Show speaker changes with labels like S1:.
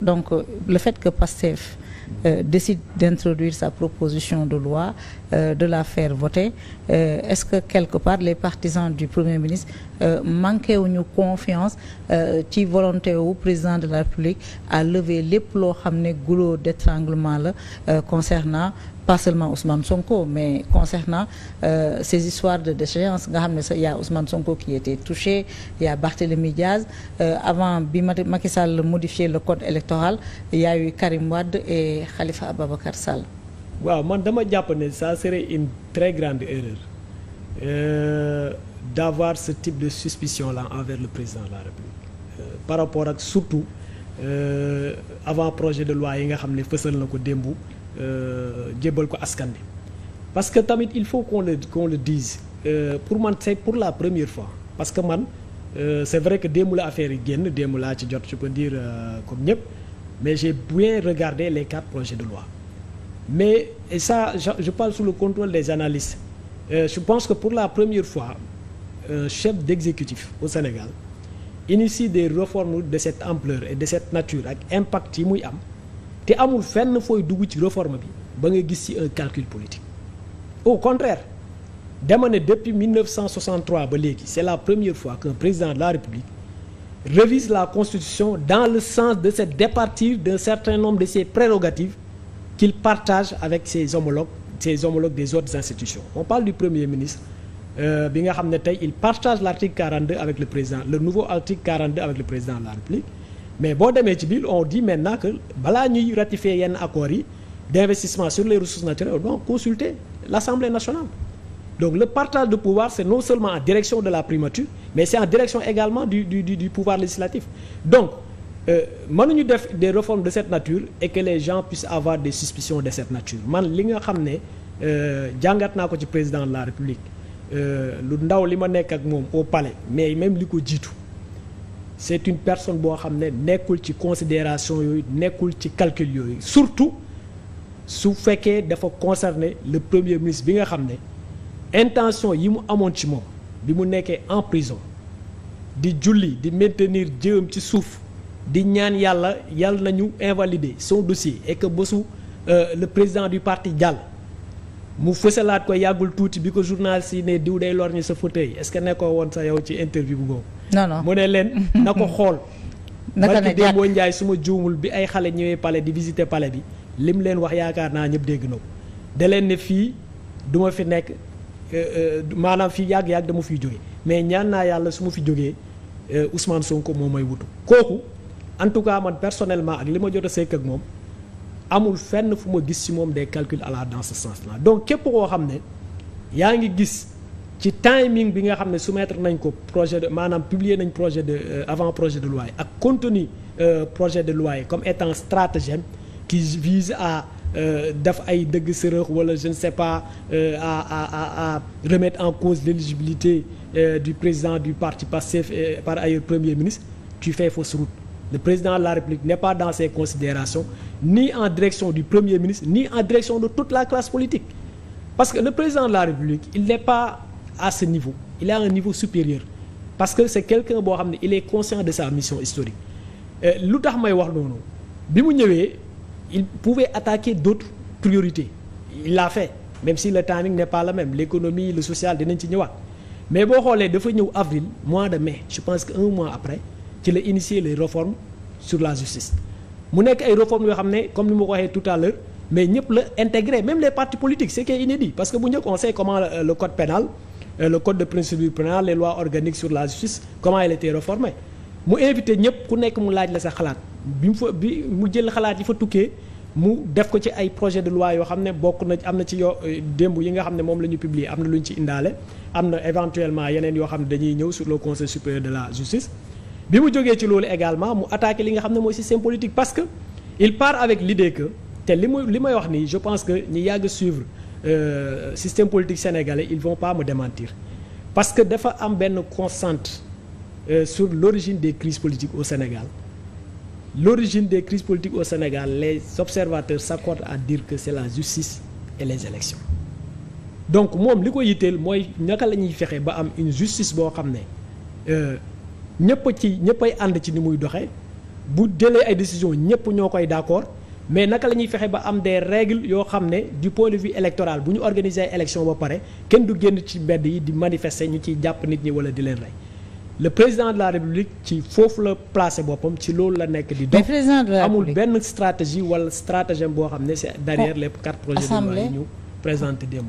S1: donc le fait que PASTEF décide d'introduire sa proposition de loi, de la faire voter, est-ce que quelque part les partisans du Premier ministre manqué wuñu confiance ci volonté wu président de la République à lever lépp loo xam ne goulot d'étranglement la concernant pas seulement Ousmane Sonko mais concernant ces histoires de déchéance nga xam ne il y a Ousmane Sonko qui était touché, il y a Barthélémy Diaz, avant bi Macky Sall modifier le code électoral il y a eu Karim Wade et Khalifa Ababacar Sall.
S2: waaw man dama jàpp ne ça serait une très grande erreur d'avoir ce type de suspicion là envers le président de la République par rapport ak surtout avant projet de loi yi nga xam ne fësal na ko démb jébbal ko askan bi parce que tamit il faut qu'on le dise pour man c'est pour la première fois parce que man c'est vrai que démb la affaire yi génn démb laa ci jot je peux dire comme ñëpp mais j'ai bien regardé les 4 projets de loi mais et ça je parle sous le contrôle des analystes je pense que pour la première fois un chef d'exécutif au Sénégal initie des réformes de cette ampleur et de cette nature ak impact yi muy am te amul fenn fooy dugg ci réforme bi ba nga gis ci un calcul politique au contraire dama ne depuis 1963 ba léegi c'est la première fois qu'un président de la République révise la Constitution dans le sens de se départir d'un certain nombre de ses prérogatives qu'il partage avec ses homologues des autres institutions. On parle du Premier ministre bi nga xam ne tey il partage l'article 42 avec le président, le nouveau article 42 avec le président de la République. Mais boo demee ci biir on dit maintenant que balaa ñuy ratifier yenn accords yi d'investissement sur les ressources naturelles on doit consulter l'Assemblée nationale. Donc le partage de pouvoir c'est non seulement en direction de la primature mais c'est en direction également du pouvoir législatif. Donc mënuñu def des réformes de cette nature et que les gens puissent avoir des suspicions de cette nature. Man li nga xam ne jàngat naa ko ci président de la République lu ndaw li ma nekk ak moom au palais mais même li ko jiitu c'est une personne boo xam ne nekkul ci considération yooyu nekkul ci calcul yooyu surtout su fekkee dafa concerner le premier ministre bi nga xam ne intention yi mu amoon ci moom bi mu nekkee en prison di julli di maintenir jëm ci suuf di ñaan yàlla nañu invalider son dossier et que bésu le président du parti jàll mu fësalaat ko yàggul tuuti bi ko journaliste yi ne diw day lorñi sa fauteuil est-ce que nekkoo woon sa yow ci interview bu boobu. non mu ne leen na ko xool. naka ne jàpp Demba Ndiaye su ma juumul bi ay xale ñëwee palais di visiter palais bi lim leen wax yaakaar naa ñëpp dégg na ko da leen ne fii du ma fi nekk maanaam fii yàgg-yàgg dama fiy jóge mais ñaan naa yàlla su ma fi jógee Ousmane Sonko moo may wutu kooku en tout cas man personnellement ak li ma jot a sekk ak moom. amul fenn fu ma gis ci moom des calculs allant dans ce sens-là donc képp koo xam ne yaa ngi gis ci timing bi nga xam ne soumettre nañ ko projet de maanaam publier nañ projet de avant projet de loi yi ak contenu projet de loi yi comme étant stratagème qui vise à def ay dëgg sërëx wala je ne sais pas à remettre en cause l'éligibilité du président du parti PASTEF et par ailleurs premier ministre tu fais fausse route. Le président de la République n'est pas dans ses considérations ni en direction du Premier ministre ni en direction de toute la classe politique parce que le président de la République il n'est pas à ce niveau il est à un niveau supérieur parce que c'est quelqu'un boo xam ne il est conscient de sa mission historique lu tax may wax noonu bi mu ñëwee il pouvait attaquer d'autres priorités il l'a fait même si le timing n'est pas le même l'économie le social dinañ ci ñëwaat mais boo xoolee dafa ñëw avril mois de mai je pense que un mois après ci la initier les réformes sur la justice mu nekk ay réformes yoo xam ne comme ni ma ko waxee tout à l'heure mais ñëpp la intégré même les partis politiques ce qui est inédit parce que bu njëkk on sait comment le code pénal le code de procédure pénale les lois organiques sur la justice comment elle était réformée mu invité ñëpp ku nekk mu laaj la sa xalaat bi mu jël xalaat yi fa tukkee mu def ko ci ay projet de loi yoo xam ne bokk na am na ci yoo démb yi nga xam ne moom la ñu publier am na lu ñu ci indaale am na éventuellement yeneen yoo xam ne dañuy ñëw sur le conseil supérieur de la justice bi mu jógee ci loolu également mu attaqué li nga xam ne mooy système politique parce que il part avec l'idée que te li may wax nii je pense que ñi yàgg suivre système politique sénégalais ils vont pas me démentir parce que dafa am benn constante sur l'origine des crises politiques au Sénégal l'origine des crises politiques au Sénégal les observateurs s'accordent à dire que c'est la justice et les élections donc moom li ko yitteel mooy naka la ñuy fexe ba am une justice boo xam ne ñëppay ànd ci ni muy doxee bu jëlee ay décisions ñëpp ñoo koy d'accord mais naka la ñuy fexe ba am des règles yoo xam ne du point de vue électoral bu ñu organiser ay élections ba pare kenn du génn ci mbedd yi di manifester ñu ciy jàpp nit ñi wala di leen rey le président de la République ci foofu la placé boppam ci loolu la nekk di dox amul benn stratégie wala stratagème boo xam ne c'est derrière les 4 projets de loi yi ñu présenté démb.